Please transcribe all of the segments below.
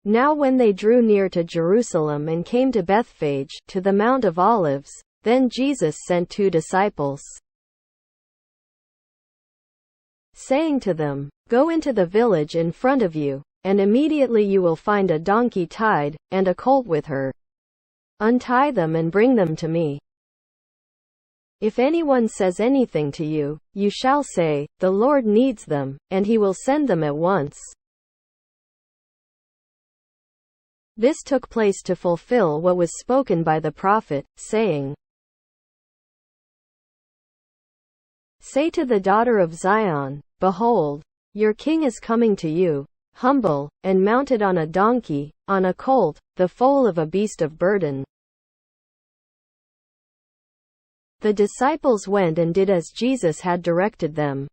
Now when they drew near to Jerusalem and came to Bethphage, to the Mount of Olives, then Jesus sent 2 disciples, saying to them, "Go into the village in front of you, and immediately you will find a donkey tied, and a colt with her. Untie them and bring them to me. If anyone says anything to you, you shall say, 'The Lord needs them,' and he will send them at once." This took place to fulfill what was spoken by the prophet, saying, "Say to the daughter of Zion, Behold, your king is coming to you, humble, and mounted on a donkey, on a colt, the foal of a beast of burden." The disciples went and did as Jesus had directed them.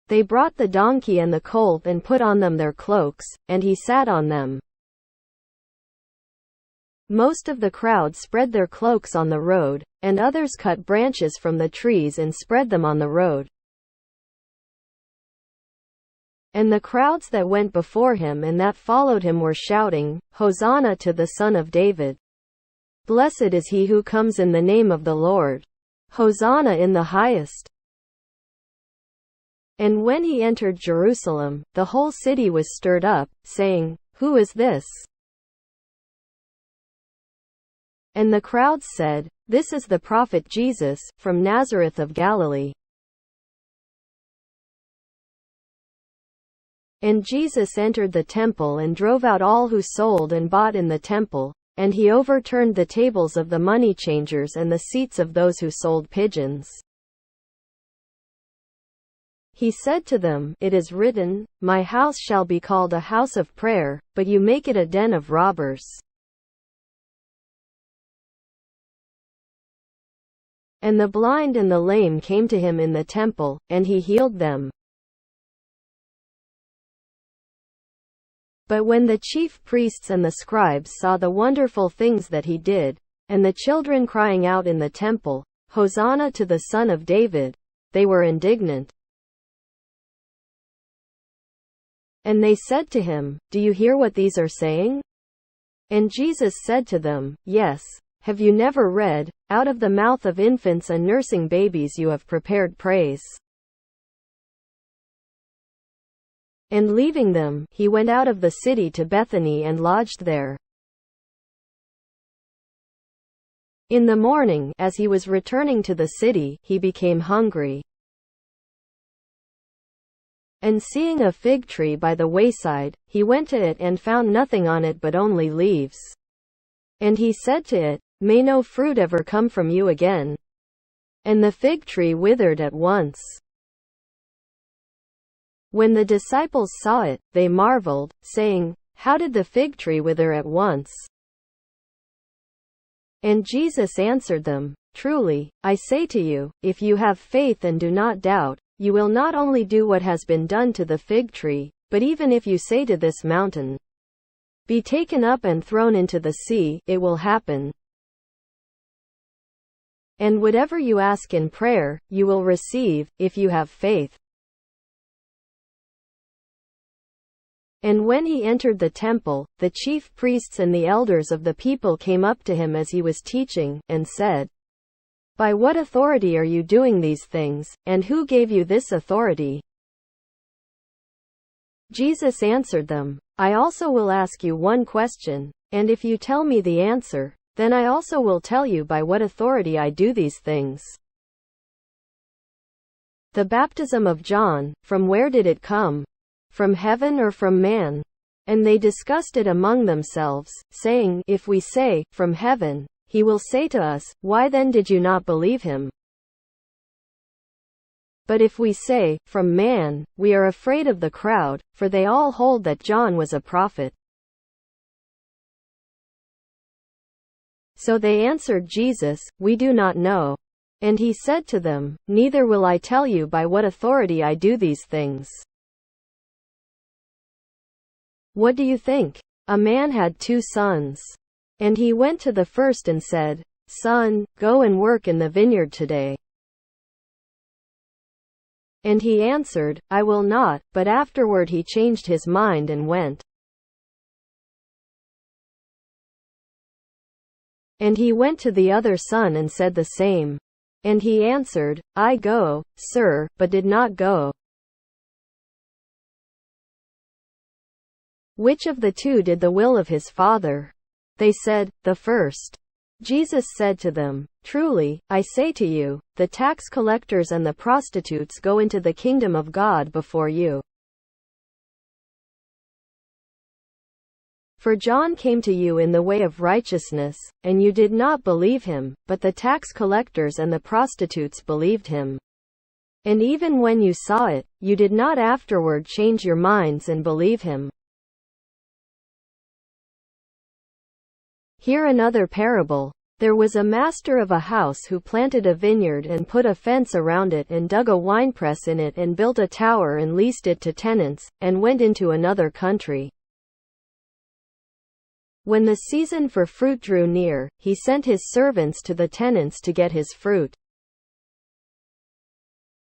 They brought the donkey and the colt and put on them their cloaks, and he sat on them. Most of the crowd spread their cloaks on the road, and others cut branches from the trees and spread them on the road. And the crowds that went before him and that followed him were shouting, "Hosanna to the Son of David! Blessed is he who comes in the name of the Lord! Hosanna in the highest!" And when he entered Jerusalem, the whole city was stirred up, saying, "Who is this?" And the crowds said, "This is the prophet Jesus, from Nazareth of Galilee." And Jesus entered the temple and drove out all who sold and bought in the temple, and he overturned the tables of the money changers and the seats of those who sold pigeons. He said to them, "It is written, 'My house shall be called a house of prayer,' but you make it a den of robbers." And the blind and the lame came to him in the temple, and he healed them. But when the chief priests and the scribes saw the wonderful things that he did, and the children crying out in the temple, "Hosanna to the Son of David," they were indignant. And they said to him, "Do you hear what these are saying?" And Jesus said to them, "Yes. Have you never read, 'Out of the mouth of infants and nursing babies you have prepared praise'?" And leaving them, he went out of the city to Bethany and lodged there. In the morning, as he was returning to the city, he became hungry. And seeing a fig tree by the wayside, he went to it and found nothing on it but only leaves. And he said to it, "May no fruit ever come from you again." And the fig tree withered at once. When the disciples saw it, they marveled, saying, "How did the fig tree wither at once?" And Jesus answered them, "Truly, I say to you, if you have faith and do not doubt, you will not only do what has been done to the fig tree, but even if you say to this mountain, 'Be taken up and thrown into the sea,' it will happen. And whatever you ask in prayer, you will receive, if you have faith." And when he entered the temple, the chief priests and the elders of the people came up to him as he was teaching, and said, "By what authority are you doing these things, and who gave you this authority?" Jesus answered them, "I also will ask you one question, and if you tell me the answer, then I also will tell you by what authority I do these things. The baptism of John, from where did it come? From heaven or from man?" And they discussed it among themselves, saying, "If we say, 'From heaven,' he will say to us, 'Why then did you not believe him?' But if we say, 'From man,' we are afraid of the crowd, for they all hold that John was a prophet." So they answered Jesus, "We do not know." And he said to them, "Neither will I tell you by what authority I do these things. What do you think? A man had 2 sons. And he went to the first and said, 'Son, go and work in the vineyard today.' And he answered, I will not. But afterward he changed his mind and went. And he went to the other son and said the same. And he answered, I go, sir, but did not go. Which of the two did the will of his father? They said, the first. Jesus said to them, truly, I say to you, the tax collectors and the prostitutes go into the kingdom of God before you. For John came to you in the way of righteousness, and you did not believe him, but the tax collectors and the prostitutes believed him. And even when you saw it, you did not afterward change your minds and believe him. Hear another parable. There was a master of a house who planted a vineyard and put a fence around it and dug a winepress in it and built a tower and leased it to tenants, and went into another country. When the season for fruit drew near, he sent his servants to the tenants to get his fruit.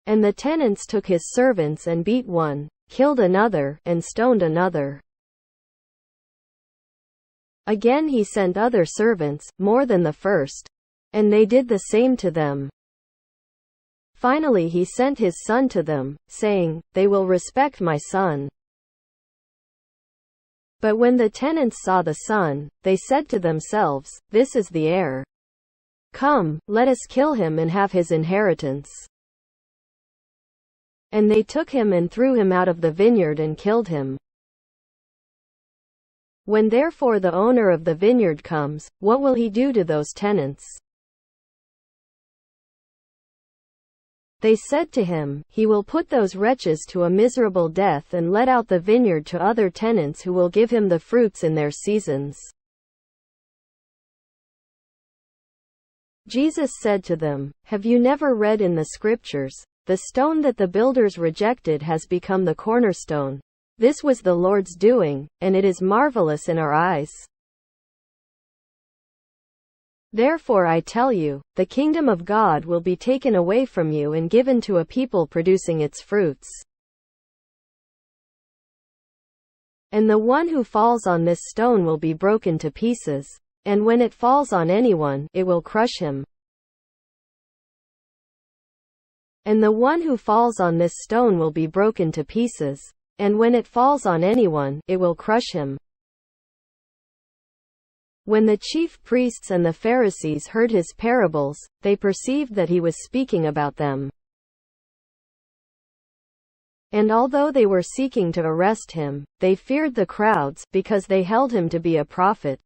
And the tenants took his servants and beat one, killed another, and stoned another. Again he sent other servants, more than the first. And they did the same to them. Finally he sent his son to them, saying, they will respect my son. But when the tenants saw the son, they said to themselves, this is the heir. Come, let us kill him and have his inheritance. And they took him and threw him out of the vineyard and killed him. When therefore the owner of the vineyard comes, what will he do to those tenants? They said to him, he will put those wretches to a miserable death and let out the vineyard to other tenants who will give him the fruits in their seasons. Jesus said to them, have you never read in the scriptures, the stone that the builders rejected has become the cornerstone? This was the Lord's doing, and it is marvelous in our eyes. Therefore I tell you, the kingdom of God will be taken away from you and given to a people producing its fruits. And the one who falls on this stone will be broken to pieces, and when it falls on anyone, it will crush him. And the one who falls on this stone will be broken to pieces, and when it falls on anyone, it will crush him. When the chief priests and the Pharisees heard his parables, they perceived that he was speaking about them. And although they were seeking to arrest him, they feared the crowds, because they held him to be a prophet.